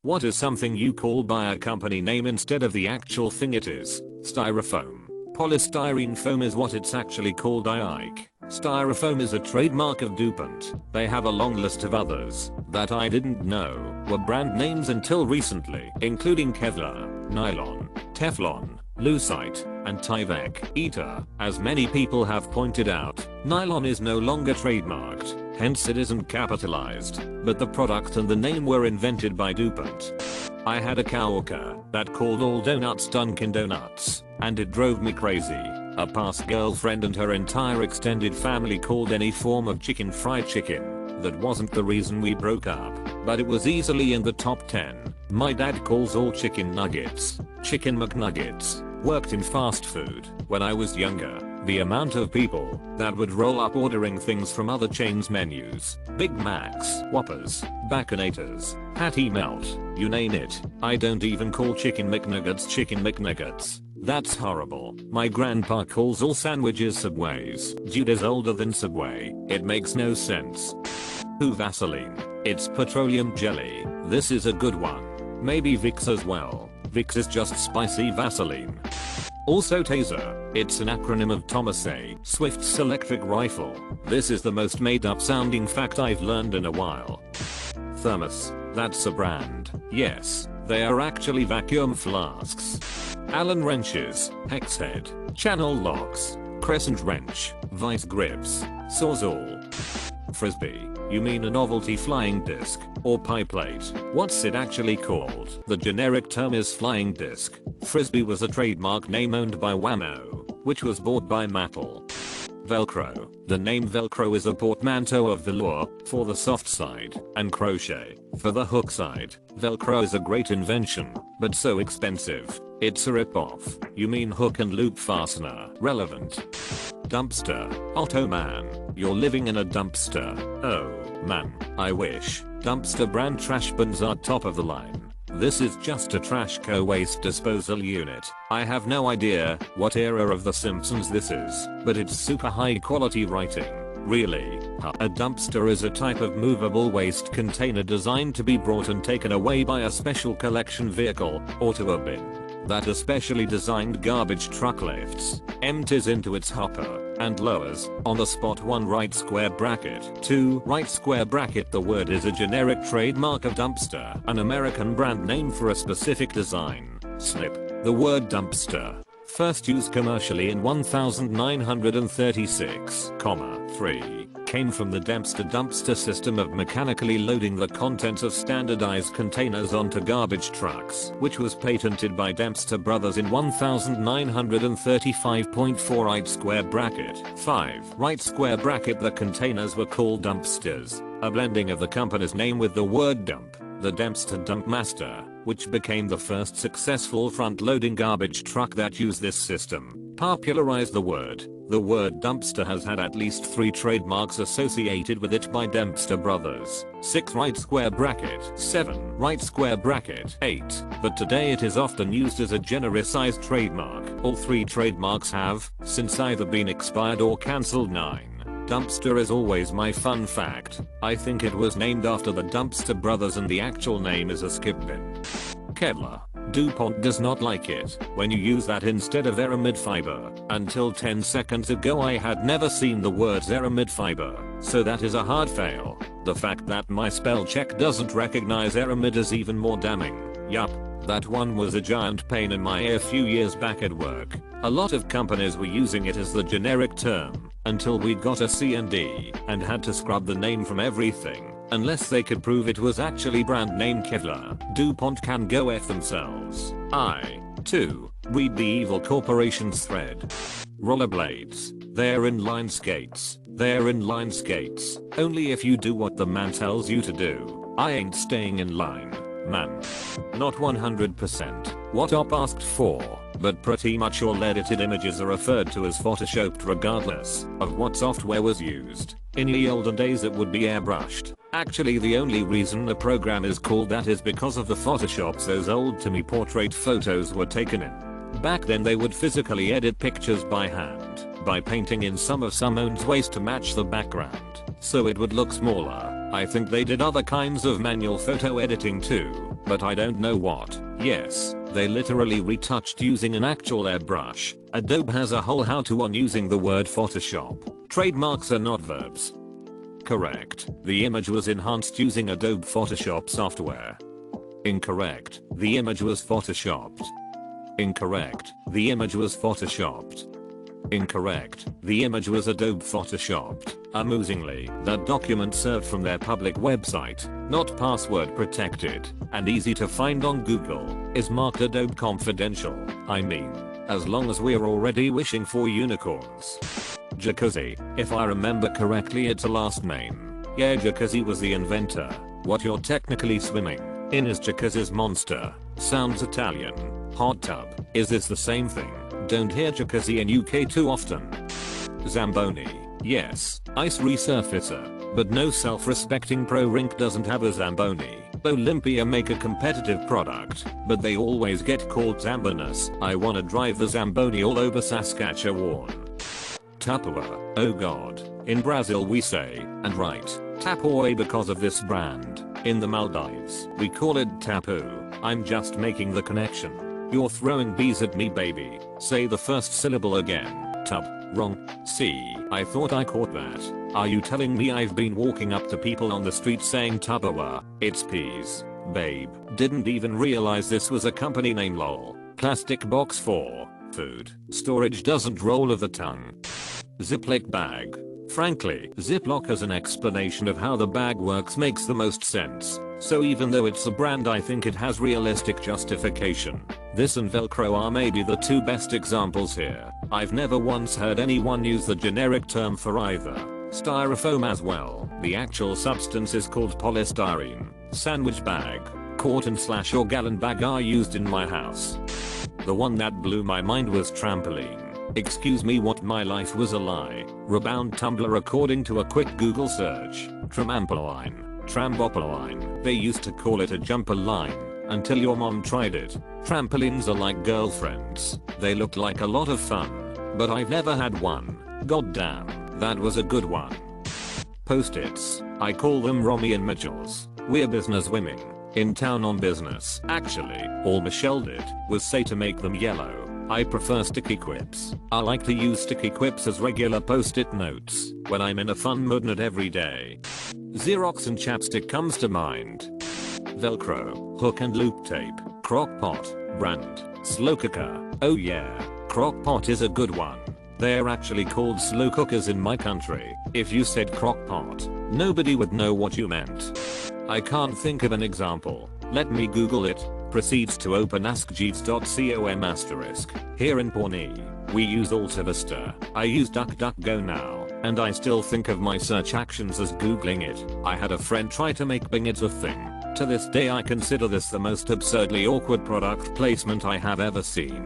What is something you call by a company name instead of the actual thing it is? Styrofoam. Polystyrene foam is what it's actually called. Ike. Styrofoam is a trademark of DuPont. They have a long list of others that I didn't know were brand names until recently, including Kevlar, Nylon, Teflon, Lucite, and Tyvek. As many people have pointed out, nylon is no longer trademarked, hence it isn't capitalized, but the product and the name were invented by DuPont. I had a coworker that called all donuts Dunkin' Donuts, and it drove me crazy. A past girlfriend and her entire extended family called any form of chicken fried chicken. That wasn't the reason we broke up, but it was easily in the top 10. My dad calls all chicken nuggets Chicken McNuggets. Worked in fast food when I was younger. The amount of people that would roll up ordering things from other chains' menus. Big Macs, Whoppers, Baconators, Patty Melt, you name it. I don't even call Chicken McNuggets Chicken McNuggets. That's horrible. My grandpa calls all sandwiches Subways. Dude is older than Subway. It makes no sense. Who Vaseline? It's petroleum jelly. This is a good one. Maybe Vicks as well. Vicks is just spicy Vaseline. Also Taser. It's an acronym of Thomas A. Swift's electric rifle. This is the most made up sounding fact I've learned in a while. Thermos. That's a brand. Yes, they are actually vacuum flasks. Allen wrenches, hex head, channel locks, crescent wrench, vice grips, sawzall. Frisbee. You mean a novelty flying disc or pie plate? What's it actually called? The generic term is flying disc. Frisbee was a trademark name owned by Wham-O, which was bought by Mattel. Velcro. The name Velcro is a portmanteau of velour for the soft side and crochet for the hook side. Velcro is a great invention, but so expensive. It's a rip-off. You mean hook and loop fastener? Relevant. Dumpster. Otto man. You're living in a dumpster. Oh man, I wish. Dumpster brand trash bins are top of the line. This is just a trash waste disposal unit. I have no idea what era of The Simpsons this is, but it's super high quality writing. Really? A dumpster is a type of movable waste container designed to be brought and taken away by a special collection vehicle or to a bin that a specially designed garbage truck lifts, empties into its hopper, and lowers on the spot. 1 right square bracket. 2 right square bracket. The word is a generic trademark of dumpster, an American brand name for a specific design. Snip. The word dumpster first used commercially in 1936, 3 came from the Dempster system of mechanically loading the contents of standardized containers onto garbage trucks, which was patented by Dempster Brothers in 1935.4 right square bracket. 5 right square bracket. The containers were called dumpsters, a blending of the company's name with the word dump. The Dempster Dumpmaster, which became the first successful front-loading garbage truck that used this system, popularized the word. The word dumpster has had at least 3 trademarks associated with it by Dempster Brothers. 6 right square bracket. 7 right square bracket. 8. But today it is often used as a genericized trademark. All 3 trademarks have since either been expired or cancelled. 9. Dumpster is always my fun fact. I think it was named after the Dumpster Brothers and the actual name is a skip bin. Kevlar. DuPont does not like it when you use that instead of aramid fiber. Until 10 seconds ago I had never seen the words aramid fiber, so that is a hard fail. The fact that my spell check doesn't recognize aramid is even more damning. Yup. That one was a giant pain in my ear a few years back at work. A lot of companies were using it as the generic term, until we got a C&D and had to scrub the name from everything, unless they could prove it was actually brand name Kevlar. DuPont can go F themselves. 2. Read the evil corporation's thread. Rollerblades. They're inline skates. They're inline skates. Only if you do what the man tells you to do. I ain't staying in line, man. Not 100% what Op asked for, but pretty much all edited images are referred to as photoshopped regardless of what software was used. In the olden days it would be airbrushed. Actually the only reason the program is called that is because of the photoshops those old Timmy portrait photos were taken in. Back then they would physically edit pictures by hand, by painting in some of someone's waist to match the background, so it would look smaller. I think they did other kinds of manual photo editing too, but I don't know what. Yes, they literally retouched using an actual airbrush. Adobe has a whole how-to on using the word Photoshop. Trademarks are not verbs. Correct. The image was enhanced using Adobe Photoshop software. Incorrect. The image was photoshopped. Incorrect. The image was photoshopped. Incorrect. The image was Adobe photoshopped. Amusingly, that document served from their public website, not password protected, and easy to find on Google, is marked Adobe confidential. I mean, as long as we're already wishing for unicorns. Jacuzzi, if I remember correctly it's a last name. Yeah, Jacuzzi was the inventor. What you're technically swimming in is Jacuzzi's monster. Sounds Italian. Hot tub. Is this the same thing? Don't hear Jacuzzi in UK too often. Zamboni. Yes, ice resurfacer. But no self-respecting pro rink doesn't have a Zamboni. Olympia make a competitive product, but they always get called Zambonis. I wanna drive the Zamboni all over Saskatchewan. Tupperware. Oh god. In Brazil we say, and right, Tupperware because of this brand. In the Maldives, we call it tapu. I'm just making the connection. You're throwing bees at me, baby. Say the first syllable again. Tub. Wrong. See, I thought I caught that. Are you telling me I've been walking up to people on the street saying Tupperware? It's peas. Babe. Didn't even realize this was a company name, lol. Plastic box for food storage doesn't roll of the tongue. Ziploc bag. Frankly, Ziploc as an explanation of how the bag works makes the most sense. So even though it's a brand, I think it has realistic justification. This and Velcro are maybe the two best examples here. I've never once heard anyone use the generic term for either. Styrofoam as well. The actual substance is called polystyrene. Sandwich bag, quart/or gallon bag are used in my house. The one that blew my mind was trampoline. Excuse me, what? My life was a lie. Rebound tumbler according to a quick Google search. Trampoline. They used to call it a jumper line, until your mom tried it. Trampolines are like girlfriends. They look like a lot of fun, but I've never had one. God damn, that was a good one. Post-its. I call them Romy and Mitchells. We're business women. In town on business. Actually, all Michelle did was say to make them yellow. I prefer sticky quips. I like to use sticky quips as regular post-it notes when I'm in a fun mood, not every day. Xerox and chapstick comes to mind. Velcro, hook and loop tape, crock pot, brand, slow cooker. Oh yeah, crock pot is a good one. They're actually called slow cookers in my country. If you said crock pot, nobody would know what you meant. I can't think of an example. Let me Google it. Proceeds to open askjeeves.com*. Here in Pawnee, we use AltaVista. I use DuckDuckGo now, and I still think of my search actions as Googling it. I had a friend try to make Bing it a thing. To this day I consider this the most absurdly awkward product placement I have ever seen.